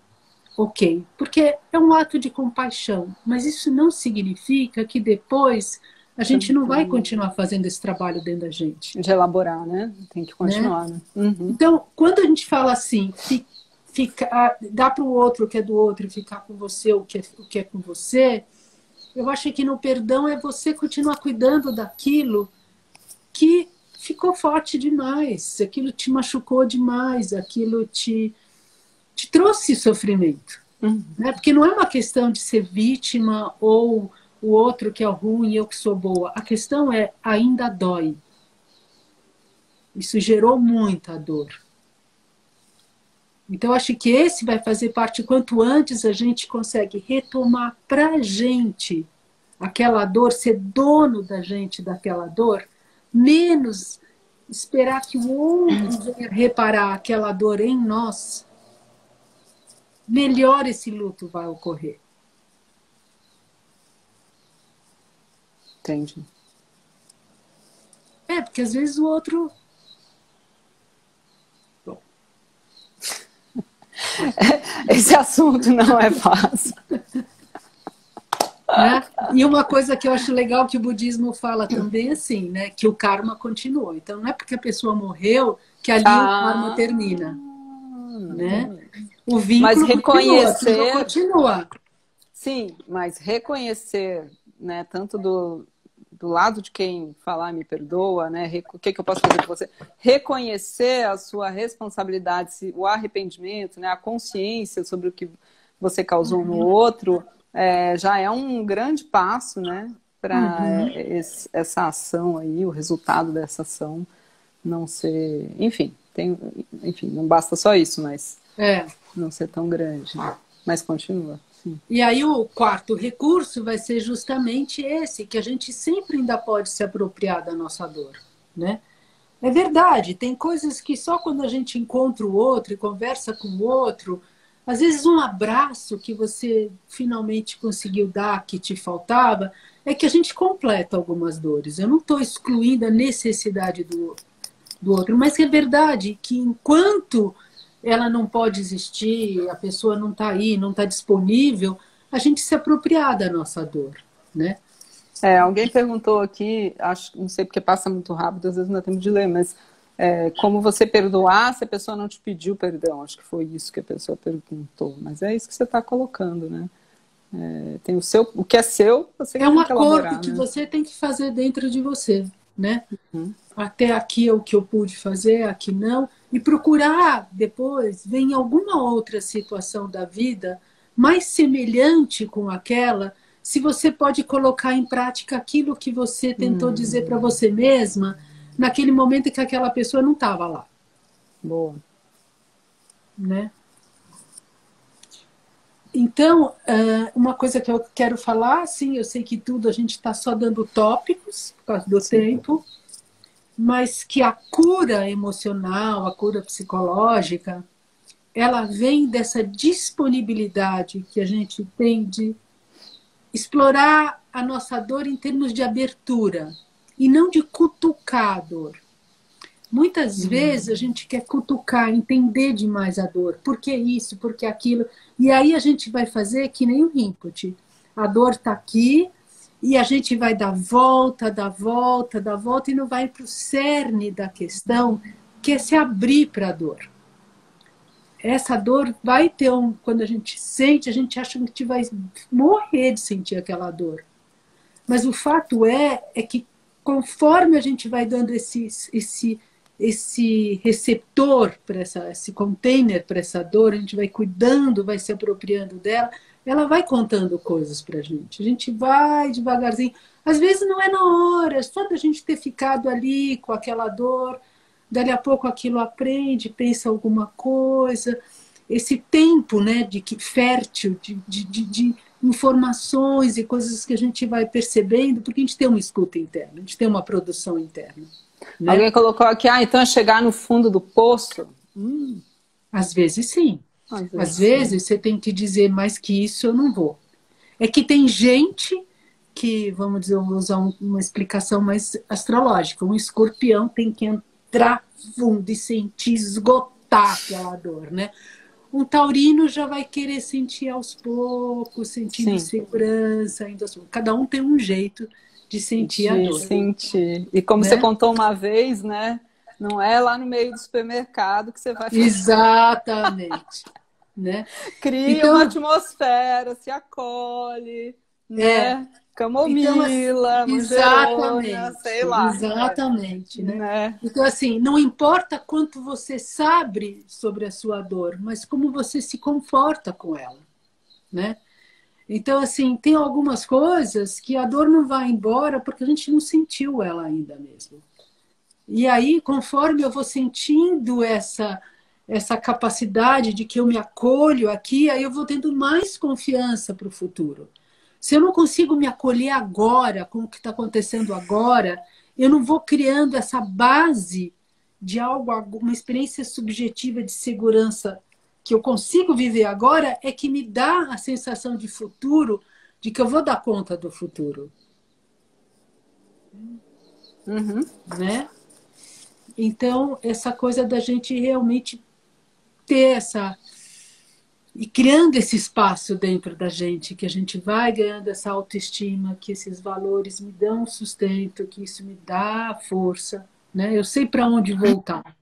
ok, porque é um ato de compaixão, mas isso não significa que depois a gente não vai continuar fazendo esse trabalho dentro da gente. De elaborar, né? Tem que Né? continuar, né? Uhum. Então, quando a gente fala assim, dá para o outro o que é do outro e ficar com você o que é com você, eu acho que no perdão é você continuar cuidando daquilo que ficou forte demais, aquilo te machucou demais, aquilo te trouxe sofrimento. Né? Porque não é uma questão de ser vítima ou o outro que é ruim e eu que sou boa. A questão é, ainda dói. Isso gerou muita dor. Então, acho que esse vai fazer parte, quanto antes a gente consegue retomar para a gente aquela dor, ser dono da gente daquela dor, menos esperar que o outro venha reparar aquela dor em nós, melhor esse luto vai ocorrer. Entendi. Porque às vezes o outro... Bom. Esse assunto não é fácil. Né? E uma coisa que eu acho legal que o budismo fala também assim, né? Que o karma continua. Então não é porque a pessoa morreu que ali o karma termina. Né? O Mas vínculo reconhecer... continua. Sim, mas reconhecer, né, tanto do lado de quem falar me perdoa, né, o que eu posso fazer por você, reconhecer a sua responsabilidade, o arrependimento, né, a consciência sobre o que você causou no outro, já é um grande passo, né, para essa ação aí, o resultado dessa ação não ser, enfim, não basta só isso, mas não ser tão grande, né? Mas continua. Sim. E aí o quarto recurso vai ser justamente esse, que a gente sempre ainda pode se apropriar da nossa dor, né? É verdade, tem coisas que só quando a gente encontra o outro e conversa com o outro, às vezes um abraço que você finalmente conseguiu dar, que te faltava, é que a gente completa algumas dores. Eu não estou excluindo a necessidade do outro, mas é verdade que enquanto ela não pode existir, a pessoa não está aí, não está disponível, a gente se apropriar da nossa dor, né? Alguém perguntou aqui, acho, não sei porque passa muito rápido, às vezes não dá tempo de ler, mas como você perdoar se a pessoa não te pediu perdão? Acho que foi isso que a pessoa perguntou, mas é isso que você está colocando, né? Tem o que é seu, você tem que elaborar. É um acordo que né? você tem que fazer dentro de você, né? Até aqui é o que eu pude fazer, aqui não, e procurar depois ver em alguma outra situação da vida mais semelhante com aquela, se você pode colocar em prática aquilo que você tentou dizer para você mesma naquele momento em que aquela pessoa não estava lá. Boa. Né? Então, uma coisa que eu quero falar, sim, eu sei que tudo a gente está só dando tópicos por causa do tempo, mas que a cura emocional, a cura psicológica, ela vem dessa disponibilidade que a gente tem de explorar a nossa dor em termos de abertura e não de cutucar a dor. Muitas vezes a gente quer cutucar, entender demais a dor. Por que isso? Por que aquilo? E aí a gente vai fazer que nem o Rinpoche. A dor está aqui e a gente vai dar volta, dar volta, dar volta e não vai para o cerne da questão, que é se abrir para a dor. Essa dor vai ter quando a gente sente, a gente acha que a gente vai morrer de sentir aquela dor. Mas o fato é que conforme a gente vai dando esse receptor, para esse container para essa dor, a gente vai cuidando, vai se apropriando dela, ela vai contando coisas para a gente vai devagarzinho. Às vezes não é na hora, só da gente ter ficado ali com aquela dor, dali a pouco aquilo aprende, pensa alguma coisa. Esse tempo, né, fértil de informações e coisas que a gente vai percebendo, porque a gente tem uma escuta interna, a gente tem uma produção interna. Né? Alguém colocou aqui, então é chegar no fundo do poço? Às vezes sim. Às vezes você tem que dizer, mais que isso eu não vou. É que tem gente que, vamos dizer, vou usar uma explicação mais astrológica, um escorpião tem que entrar fundo e sentir, esgotar aquela dor, né? Um taurino já vai querer sentir aos poucos, sentindo segurança, ainda. Cada um tem um jeito de sentir a dor. Sentir. E como você contou uma vez, né? Não é lá no meio do supermercado que você vai fazer. Exatamente. Né? Cria uma atmosfera, se acolhe, né? Camomila, manjerona, sei lá. Exatamente. Né? Então, assim, não importa quanto você sabe sobre a sua dor, mas como você se conforta com ela. Né? Então, assim, tem algumas coisas que a dor não vai embora porque a gente não sentiu ela ainda mesmo. E aí, conforme eu vou sentindo essa capacidade de que eu me acolho aqui, aí eu vou tendo mais confiança para o futuro. Se eu não consigo me acolher agora, com o que está acontecendo agora, eu não vou criando essa base de algo, uma experiência subjetiva de segurança que eu consigo viver agora, é que me dá a sensação de futuro, de que eu vou dar conta do futuro. Né? Então, essa coisa da gente realmente ter e criando esse espaço dentro da gente, que a gente vai ganhando essa autoestima, que esses valores me dão sustento, que isso me dá força, né? Eu sei para onde voltar.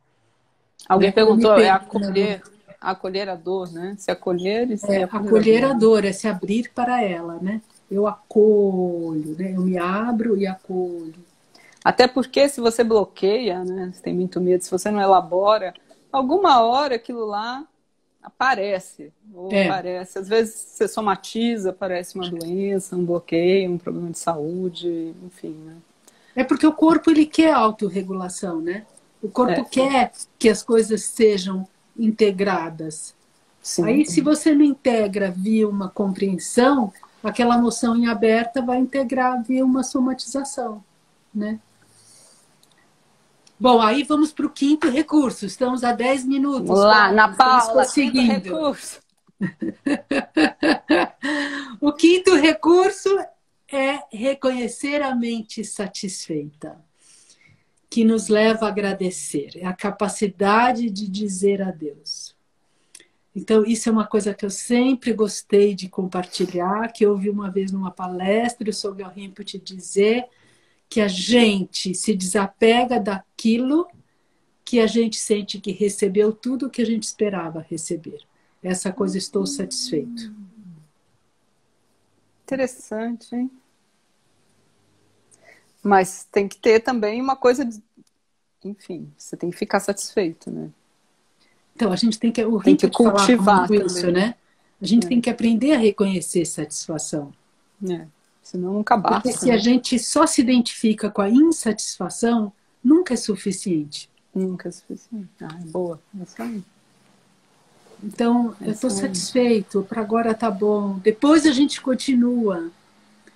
Alguém perguntou, é acolher a dor, né? Se acolher e se acolher a dor, é se abrir para ela, né? Eu acolho, né? Eu me abro e acolho. Até porque se você bloqueia, né? Você tem muito medo, se você não elabora, alguma hora aquilo lá aparece. Aparece. Às vezes você somatiza, aparece uma doença, um bloqueio, um problema de saúde, enfim, né? É porque o corpo ele quer autorregulação, né? O corpo quer que as coisas sejam integradas. Sim. Aí, se você não integra via uma compreensão, aquela noção em aberta vai integrar via uma somatização, né? Bom, aí vamos para o quinto recurso. Estamos a 10 minutos. Vamos lá, na Paula, quinto recurso. O quinto recurso é reconhecer a mente satisfeita, que nos leva a agradecer. É a capacidade de dizer adeus. Então, isso é uma coisa que eu sempre gostei de compartilhar, que eu ouvi uma vez numa palestra, o Sogyal Rinpoche dizer que a gente se desapega daquilo que a gente sente que recebeu tudo o que a gente esperava receber. Essa coisa, estou satisfeito. Interessante, hein? Mas tem que ter também uma coisa de... Enfim, você tem que ficar satisfeito, né? Então, a gente tem que cultivar isso, né? A gente tem que aprender a reconhecer satisfação. Senão nunca basta. Porque se a gente só se identifica com a insatisfação, nunca é suficiente. Nunca é suficiente. Boa. É isso aí. Então, eu estou satisfeito, para agora tá bom. Depois a gente continua.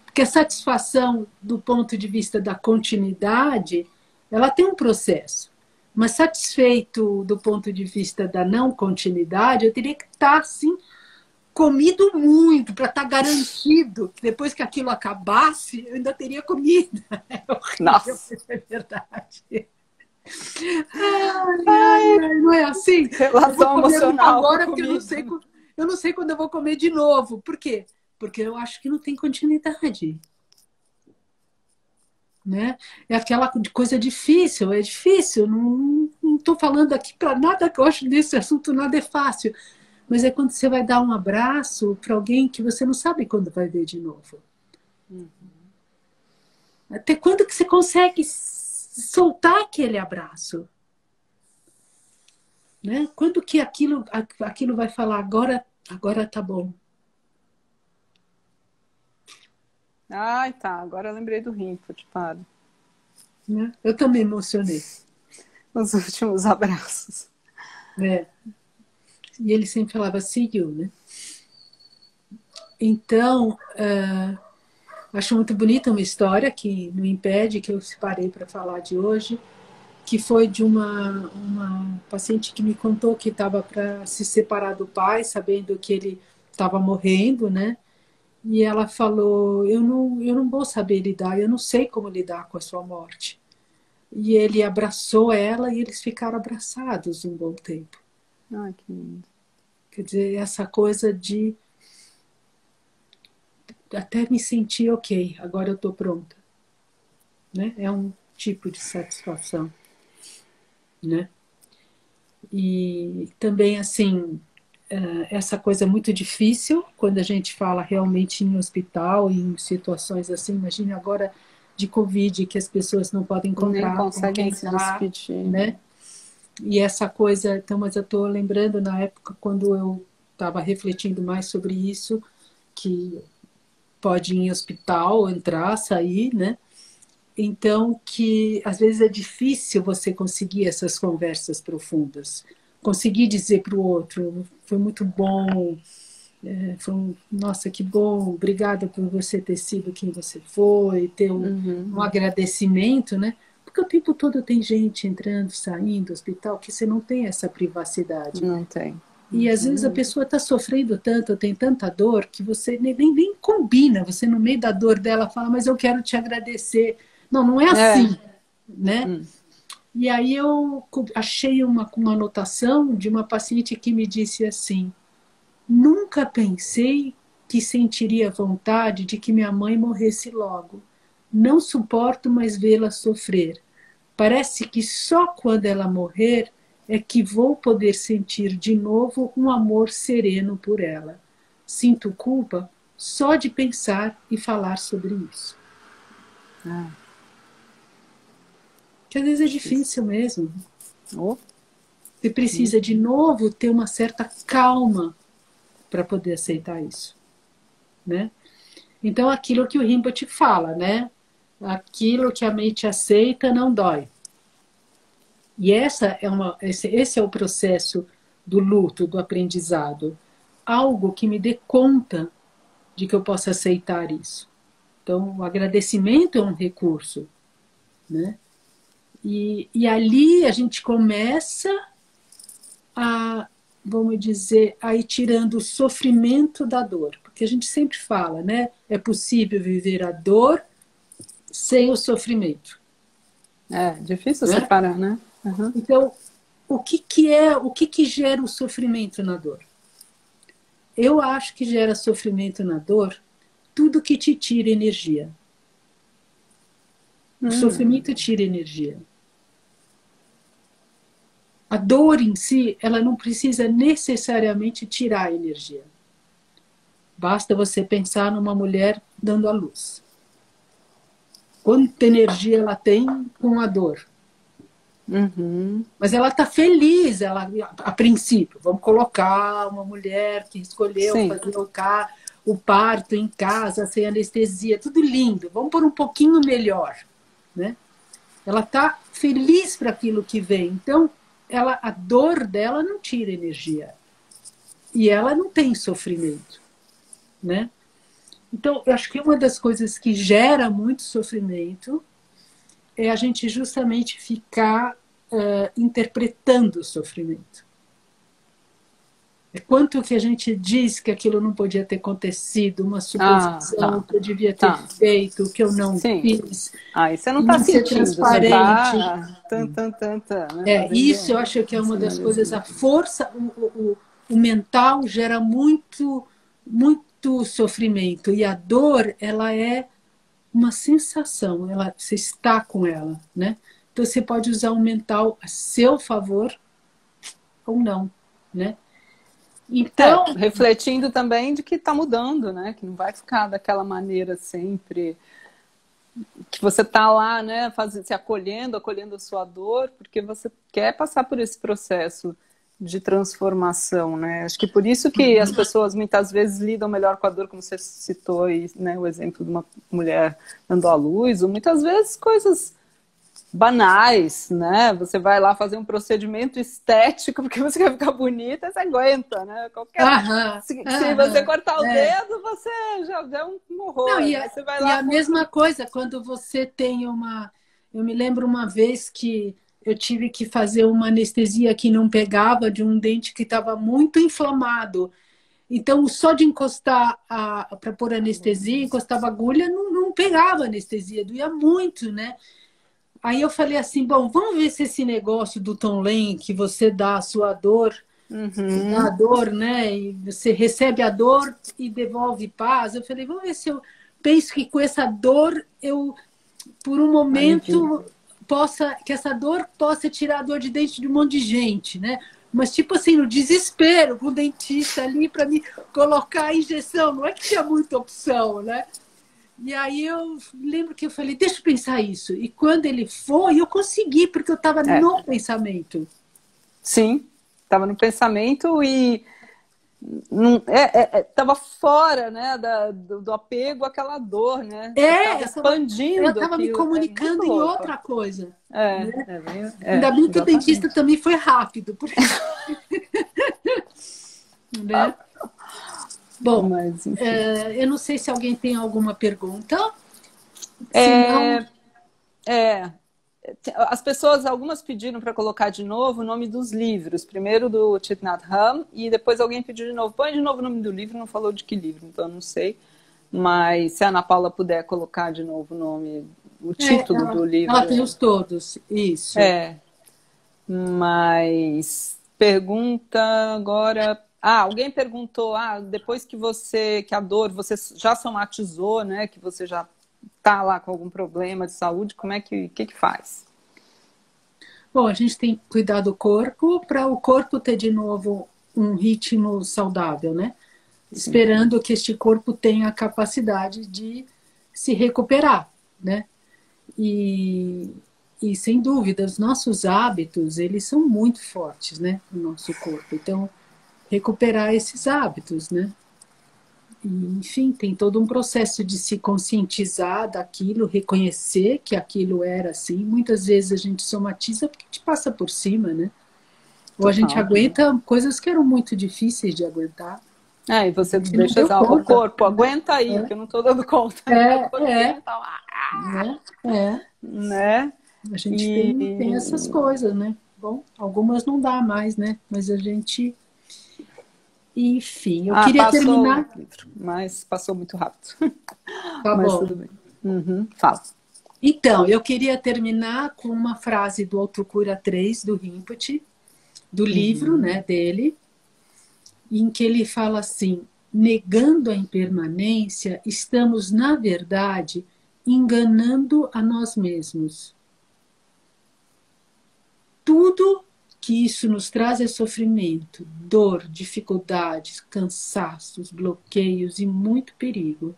Porque a satisfação, do ponto de vista da continuidade, ela tem um processo. Mas satisfeito do ponto de vista da não continuidade, eu teria que estar, assim, comido muito, para estar garantido que depois que aquilo acabasse, eu ainda teria comida. É horrível, Nossa. mas é verdade. Ai, não é assim? Eu vou Relação comer muito emocional com agora porque comida. eu não sei quando eu vou comer de novo. Por quê? Porque eu acho que não tem continuidade. Né? É aquela coisa difícil, é difícil. Não estou falando aqui para nada que eu acho desse assunto, nada é fácil. Mas é quando você vai dar um abraço para alguém que você não sabe quando vai ver de novo. Até quando que você consegue soltar aquele abraço? Né? Quando que aquilo vai falar, agora tá bom. Ai, tá. Agora eu lembrei do Rinpoche, para. Né? Eu também me emocionei. Os últimos abraços. Né? E ele sempre falava, see you, né? Então, acho muito bonita uma história que não impede que eu separei para falar de hoje, que foi de uma paciente que me contou que estava para se separar do pai, sabendo que ele estava morrendo, né? E ela falou, eu não vou saber lidar, eu não sei como lidar com a sua morte. E ele abraçou ela e eles ficaram abraçados um bom tempo. Ai, que lindo. Quer dizer, essa coisa de até me sentir ok, agora eu estou pronta. Né? É um tipo de satisfação. Né? E também, assim, essa coisa muito difícil, quando a gente fala realmente em hospital, em situações assim, imagine agora de Covid, que as pessoas não podem Nem encontrar com conseguem quem se está, despedir. né? E essa coisa, então, mas eu estou lembrando na época quando eu estava refletindo mais sobre isso, que pode ir em hospital, entrar, sair, né? Então, que às vezes é difícil você conseguir essas conversas profundas. Conseguir dizer para o outro, foi muito bom, nossa, que bom, obrigada por você ter sido quem você foi, ter um agradecimento, né? Porque o tempo todo tem gente entrando, saindo do hospital, que você não tem essa privacidade. Não tem. E às vezes a pessoa está sofrendo tanto, tem tanta dor, que você nem combina. Você, no meio da dor dela, fala, mas eu quero te agradecer. Não, não é assim, né? E aí eu achei uma anotação de uma paciente que me disse assim, nunca pensei que sentiria vontade de que minha mãe morresse logo. Não suporto mais vê-la sofrer. Parece que só quando ela morrer é que vou poder sentir de novo um amor sereno por ela. Sinto culpa só de pensar e falar sobre isso. Que às vezes é difícil mesmo. Você precisa de novo ter uma certa calma para poder aceitar isso, né? Então aquilo que o Rinpoche fala, né? Aquilo que a mente aceita não dói. E esse é o processo do luto, do aprendizado. Algo que me dê conta de que eu possa aceitar isso. Então, o agradecimento é um recurso, né? E ali a gente começa a, vamos dizer, a ir tirando o sofrimento da dor. Porque a gente sempre fala, né? É possível viver a dor sem o sofrimento. É difícil Né? separar, né? Então, o que gera o sofrimento na dor? Eu acho que gera sofrimento na dor tudo que te tira energia. O sofrimento tira energia. A dor em si, ela não precisa necessariamente tirar energia. Basta você pensar numa mulher dando à luz. Quanta energia ela tem com a dor. Mas ela está feliz, a princípio. Vamos colocar uma mulher que escolheu fazer o parto em casa, sem anestesia, tudo lindo. Vamos pôr um pouquinho melhor. Né? Ela está feliz para aquilo que vem. Então, a dor dela não tira energia. E ela não tem sofrimento. Né? Então, eu acho que uma das coisas que gera muito sofrimento é a gente justamente ficar interpretando o sofrimento. É quanto que a gente diz que aquilo não podia ter acontecido, uma suposição que eu devia ter feito, que eu não fiz. Aí você não e está não ser sentindo, transparente. Né, isso eu acho que é uma das coisas, a força, o mental gera muito, muito sofrimento, e a dor, ela é uma sensação, você está com ela, né? Então você pode usar o mental a seu favor ou não, né? Então, refletindo também de que está mudando, né? Que não vai ficar daquela maneira sempre, que você está lá, né? Se acolhendo a sua dor, porque você quer passar por esse processo de transformação, né? Acho que por isso que as pessoas muitas vezes lidam melhor com a dor, como você citou aí, né? O exemplo de uma mulher dando à luz, ou muitas vezes coisas banais, né? Você vai lá fazer um procedimento estético porque você quer ficar bonita, você aguenta, né? Se você cortar o dedo, você já deu um horror. Não, você vai lá a mesma coisa quando você tem uma... Eu me lembro uma vez que eu tive que fazer uma anestesia que não pegava de um dente que estava muito inflamado. Então, só de encostar para pôr anestesia, encostava a agulha, não pegava anestesia, doía muito, né? Aí eu falei assim, bom, vamos ver se esse negócio do Tom Lane, que você dá a sua dor, dá a dor, né? E você recebe a dor e devolve paz. Eu falei, vamos ver se eu penso que com essa dor, eu, por um momento, que essa dor possa tirar a dor de dente de um monte de gente, né? Mas, tipo assim, no desespero, com o dentista ali para me colocar a injeção. Não é que tinha muita opção, né? E aí eu lembro que eu falei, deixa eu pensar isso. E quando ele foi, eu consegui, porque eu estava no pensamento. Sim, estava no pensamento e estava fora, né, do apego àquela dor, né? Expandindo. Eu estava me comunicando em outra coisa. Ainda bem que o dentista também foi rápido. Porque... né? Bom, mas, eu não sei se alguém tem alguma pergunta. As pessoas, algumas pediram para colocar de novo o nome dos livros. Primeiro do Thich Nhat Hanh e depois alguém pediu de novo. Põe de novo o nome do livro, não falou de que livro, então eu não sei. Mas se a Ana Paula puder colocar de novo o nome, o título do livro. Ela tem os todos, isso. Mas pergunta agora... alguém perguntou, depois que a dor, você já somatizou, né? Que você já está lá com algum problema de saúde, como é que faz? Bom, a gente tem que cuidar do corpo para o corpo ter de novo um ritmo saudável, né? Esperando que este corpo tenha a capacidade de se recuperar, né? E sem dúvida, os nossos hábitos, eles são muito fortes, né? No nosso corpo. Então, recuperar esses hábitos, né? E, enfim, tem todo um processo de se conscientizar daquilo, reconhecer que aquilo era assim. Muitas vezes a gente somatiza porque a gente passa por cima, né? Ou a gente aguenta coisas que eram muito difíceis de aguentar. E você deixa o corpo, aguenta aí, que eu não estou dando conta. Né? A gente tem essas coisas, né? Bom, algumas não dá mais, né? Mas a gente... Enfim, eu queria terminar... Mas passou muito rápido. Tá mas bom. Tudo bem. Fala. Então, eu queria terminar com uma frase do Autocura 3, do Rinpoche, do livro, né, dele, em que ele fala assim, negando a impermanência, estamos, na verdade, enganando a nós mesmos. Tudo que isso nos traz é sofrimento, dor, dificuldades, cansaços, bloqueios e muito perigo.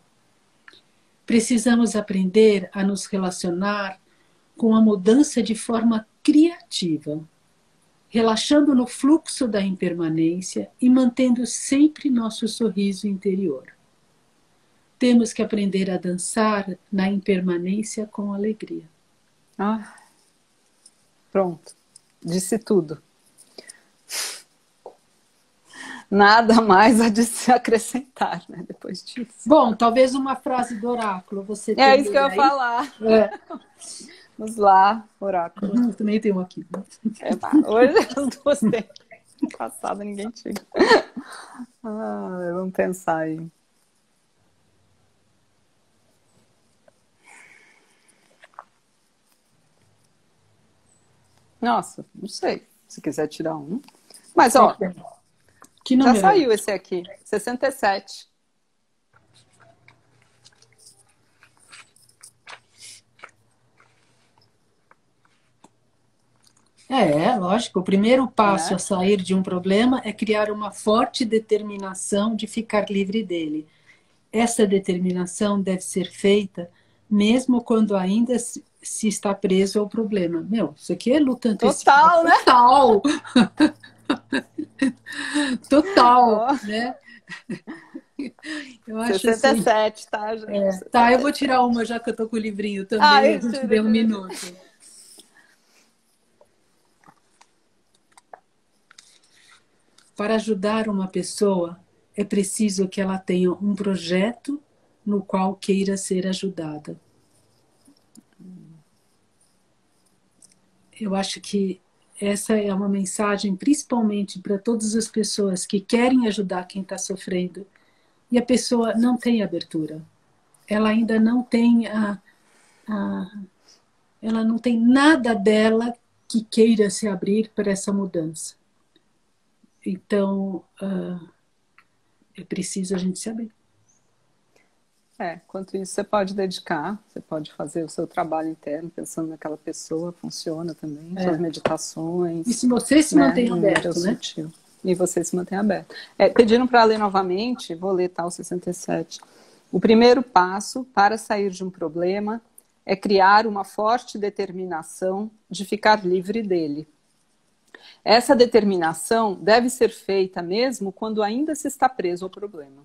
Precisamos aprender a nos relacionar com a mudança de forma criativa, relaxando no fluxo da impermanência e mantendo sempre nosso sorriso interior. Temos que aprender a dançar na impermanência com alegria. Pronto. Disse tudo. Nada mais a se acrescentar, né, depois disso. Bom, talvez uma frase do oráculo. Você isso que eu ia falar. Vamos lá, oráculo. Também tem um aqui. Hoje as duas têm. Passada ninguém tinha. Vamos pensar aí. Nossa, não sei. Se quiser tirar um. Mas, ó, que já número? saiu esse aqui. 67. Lógico. O primeiro passo a sair de um problema é criar uma forte determinação de ficar livre dele. Essa determinação deve ser feita mesmo quando ainda se está preso ao problema. Isso aqui é luta antecipada. Total, né? Total! Total, né? Eu acho 67, assim, tá, gente? Tá, eu vou tirar uma já que eu tô com o livrinho também. A gente deu um minuto. Para ajudar uma pessoa, é preciso que ela tenha um projeto no qual queira ser ajudada. Eu acho que essa é uma mensagem principalmente para todas as pessoas que querem ajudar quem está sofrendo e a pessoa não tem abertura. Ela ainda não tem ela não tem nada dela que queira se abrir para essa mudança. Então, é preciso a gente se abrir. Quanto isso você pode dedicar, você pode fazer o seu trabalho interno pensando naquela pessoa, funciona também, suas meditações. E se você se mantém aberto, né? Sutil. E você se mantém aberto. Pediram para ler novamente, vou ler o 67. O primeiro passo para sair de um problema é criar uma forte determinação de ficar livre dele. Essa determinação deve ser feita mesmo quando ainda se está preso ao problema.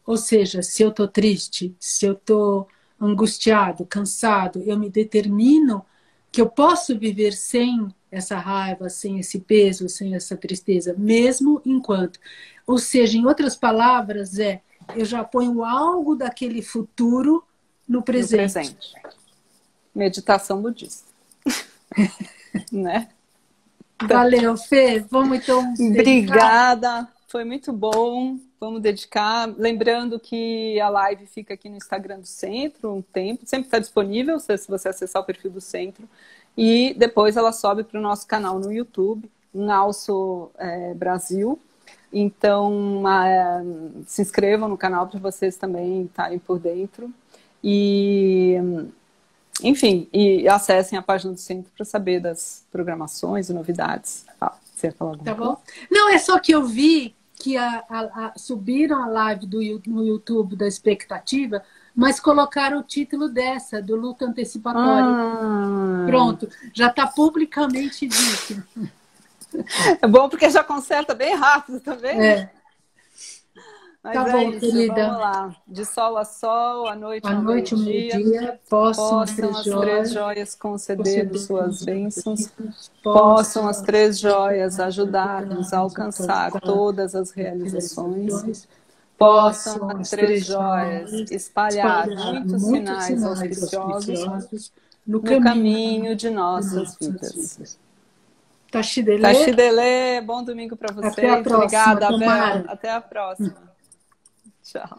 Ou seja, se eu estou triste, se eu estou angustiado, cansado, eu me determino que eu posso viver sem essa raiva, sem esse peso, sem essa tristeza, mesmo enquanto. Ou seja, em outras palavras, eu já ponho algo daquele futuro no presente. Meditação budista. Né? Valeu, Fê. Vamos então. Obrigada. Foi muito bom. Vamos dedicar. Lembrando que a live fica aqui no Instagram do Centro um tempo. Sempre está disponível se você acessar o perfil do Centro. E depois ela sobe para o nosso canal no YouTube, Nalso Brasil. Então, se inscrevam no canal para vocês também estarem por dentro. E, enfim, e acessem a página do Centro para saber das programações e novidades. Você ia falar alguma coisa? Bom. Não, é só que eu vi que subiram a live no YouTube da expectativa, mas colocaram o título dessa, do Luta Antecipatória. Pronto, já está publicamente dito. É bom porque já conserta bem rápido também. Mas tá bom, isso, querida. Vamos lá. De sol a sol, à noite ao meio-dia, possam as três joias conceder suas bênçãos, possam as três joias ajudar-nos a alcançar todas as realizações, possam as três joias espalhar muitos sinais auspiciosos no caminho de nossas vidas. Taxidele. Bom domingo para vocês. Até a próxima. Obrigada, Tomara. Abel. Até a próxima. Tchau.